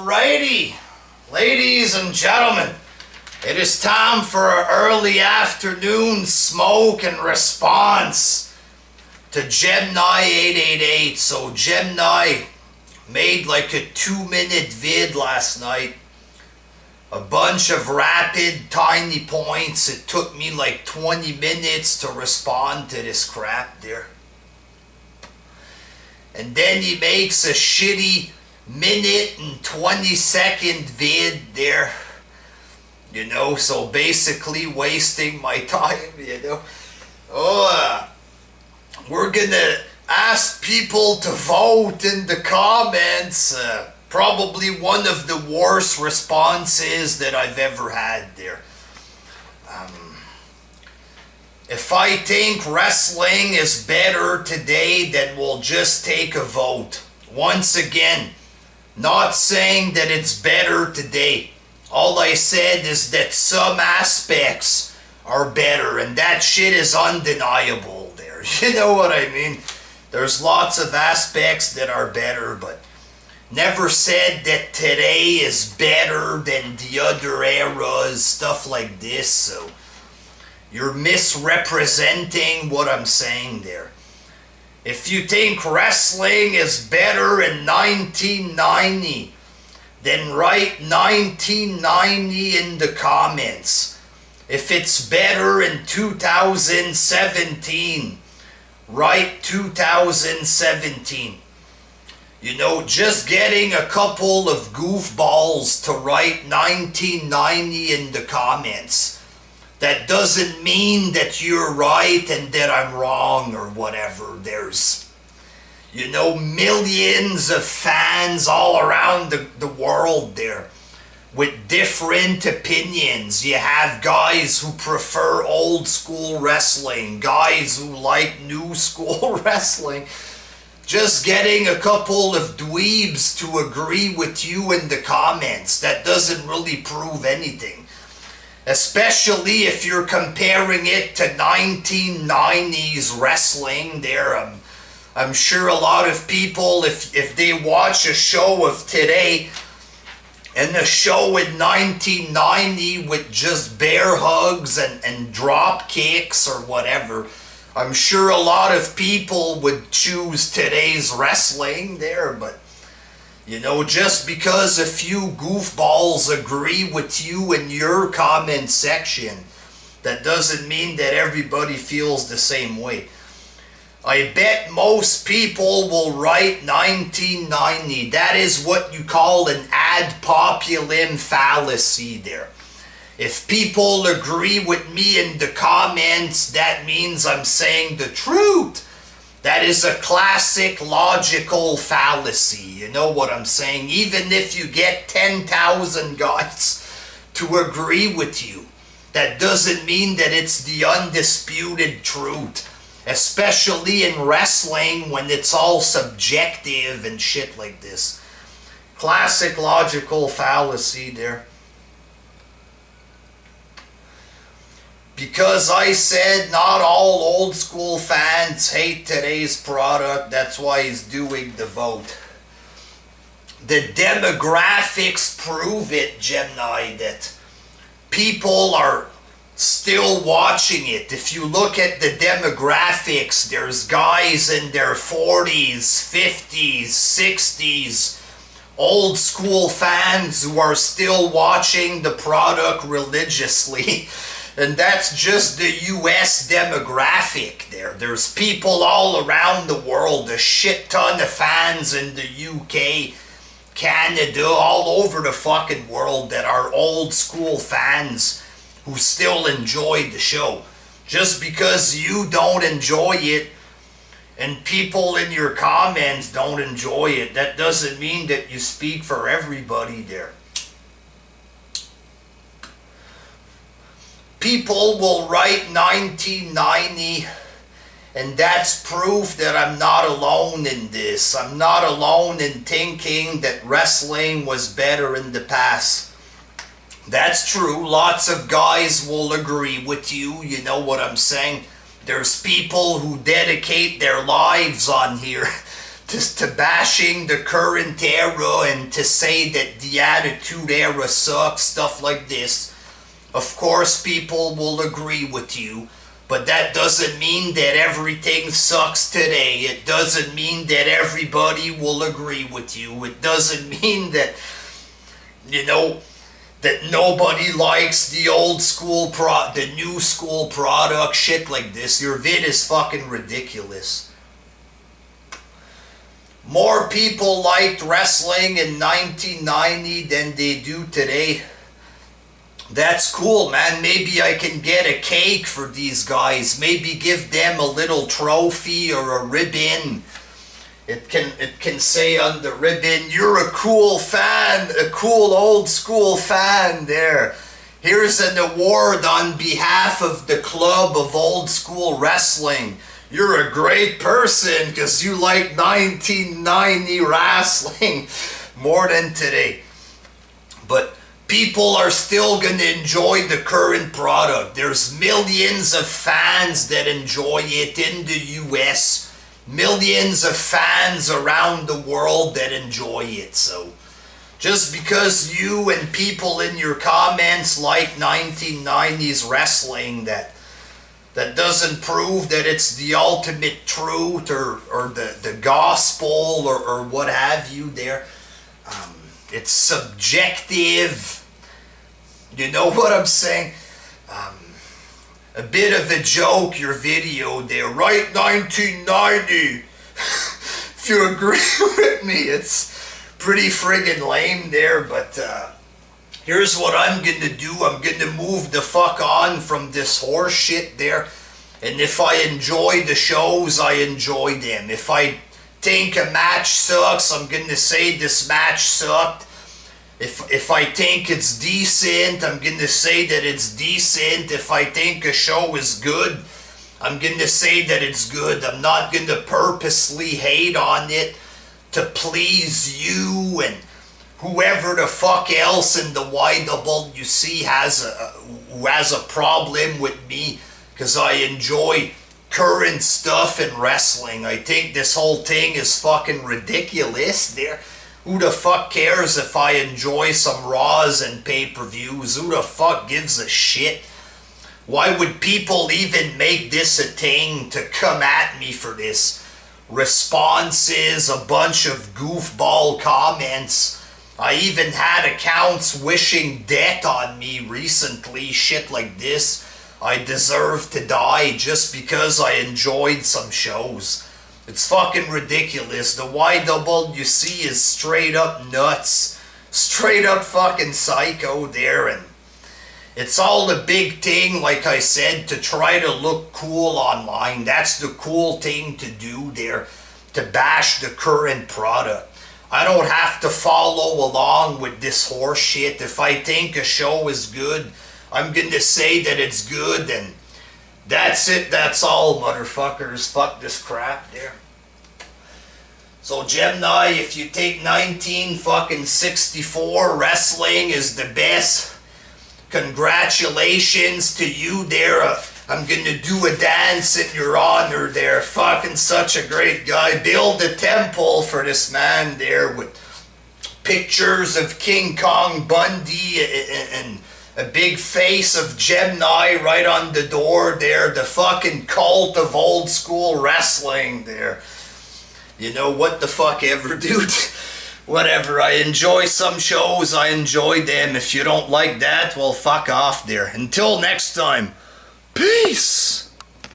Alrighty, ladies and gentlemen, it is time for an early afternoon smoke and response to Gemni888. So Gemni made like a 2-minute vid last night. A bunch of rapid, tiny points. It took me like 20 minutes to respond to this crap there. And then he makes a shitty minute and 20-second vid there. You know, so basically wasting my time, you know. We're gonna ask people to vote in the comments. Probably one of the worst responses that I've ever had there. If I think wrestling is better today, then we'll just take a vote. Once again, not saying that it's better today. All I said is that some aspects are better, and that shit is undeniable there. You know what I mean? There's lots of aspects that are better, but never said that today is better than the other eras, stuff like this, so you're misrepresenting what I'm saying there. If you think wrestling is better in 1990, then write 1990 in the comments. If it's better in 2017, write 2017. You know, just getting a couple of goofballs to write 1990 in the comments, that doesn't mean that you're right and that I'm wrong or whatever. There's, you know, millions of fans all around the world there with different opinions. You have guys who prefer old school wrestling, guys who like new school wrestling. Just getting a couple of dweebs to agree with you in the comments, that doesn't really prove anything. Especially if you're comparing it to 1990s wrestling there. I'm sure a lot of people, if they watch a show of today and a show in 1990 with just bear hugs and drop kicks or whatever, I'm sure a lot of people would choose today's wrestling there. But you know, just because a few goofballs agree with you in your comment section, that doesn't mean that everybody feels the same way. I bet most people will write 1990. That is what you call an ad populum fallacy there. If people agree with me in the comments, that means I'm saying the truth. That is a classic logical fallacy, you know what I'm saying? Even if you get 10,000 guys to agree with you, that doesn't mean that it's the undisputed truth. Especially in wrestling when it's all subjective and shit like this. Classic logical fallacy there. Because I said not all old school fans hate today's product, that's why he's doing the vote. The demographics prove it, Gemni, that people are still watching it. If you look at the demographics, there's guys in their 40s, 50s, 60s, old school fans who are still watching the product religiously. And that's just the US demographic there. There's people all around the world, a shit ton of fans in the UK, Canada, all over the fucking world that are old school fans who still enjoy the show. Just because you don't enjoy it and people in your comments don't enjoy it, that doesn't mean that you speak for everybody there. People will write 1990, and that's proof that I'm not alone in this. I'm not alone in thinking that wrestling was better in the past. That's true. Lots of guys will agree with you. You know what I'm saying? There's people who dedicate their lives on here to bashing the current era and to say that the Attitude Era sucks, stuff like this. Of course, people will agree with you, but that doesn't mean that everything sucks today. It doesn't mean that everybody will agree with you. It doesn't mean that, that nobody likes the old school the new school product, shit like this. Your vid is fucking ridiculous. More people liked wrestling in 1990 than they do today. That's cool, man. Maybe I can get a cake for these guys. Maybe give them a little trophy or a ribbon. It can say on the ribbon, "You're a cool fan, a cool old school fan there. Here's an award on behalf of the Club of Old School Wrestling. You're a great person because you like 1990 wrestling more than today." But people are still going to enjoy the current product. There's millions of fans that enjoy it in the US. Millions of fans around the world that enjoy it. So just because you and people in your comments like 1990s wrestling, that doesn't prove that it's the ultimate truth or the gospel or what have you there. It's subjective. You know what I'm saying? A bit of a joke, your video there. Right, 1990. If you agree with me, it's pretty friggin' lame there, but here's what I'm gonna do. I'm gonna move the fuck on from this horse shit there. And if I enjoy the shows, I enjoy them. If I think a match sucks, I'm gonna say this match sucked. If I think it's decent, I'm gonna say that it's decent. If I think a show is good, I'm gonna say that it's good. I'm not gonna purposely hate on it to please you and whoever the fuck else in the YWC who has a problem with me because I enjoy current stuff in wrestling. I think this whole thing is fucking ridiculous there. Who the fuck cares if I enjoy some Raws and pay-per-views? Who the fuck gives a shit? Why would people even make this a thing to come at me for this? Responses, a bunch of goofball comments. I even had accounts wishing death on me recently, shit like this. I deserve to die just because I enjoyed some shows. It's fucking ridiculous. The YWC is straight up nuts. Straight up fucking psycho there. And it's all a big thing, like I said, to try to look cool online. That's the cool thing to do there. To bash the current product. I don't have to follow along with this horse shit. If I think a show is good, I'm gonna say that it's good, and that's it, that's all, motherfuckers. Fuck this crap there. So Gemini, if you take 1964 wrestling is the best, congratulations to you there. I'm gonna do a dance in your honor there. Fucking such a great guy. Build a temple for this man there with pictures of King Kong Bundy and a big face of Gemini right on the door there. The fucking cult of old school wrestling there. You know, what the fuck ever, dude. Whatever, I enjoy some shows, I enjoy them. If you don't like that, well, fuck off there. Until next time, peace!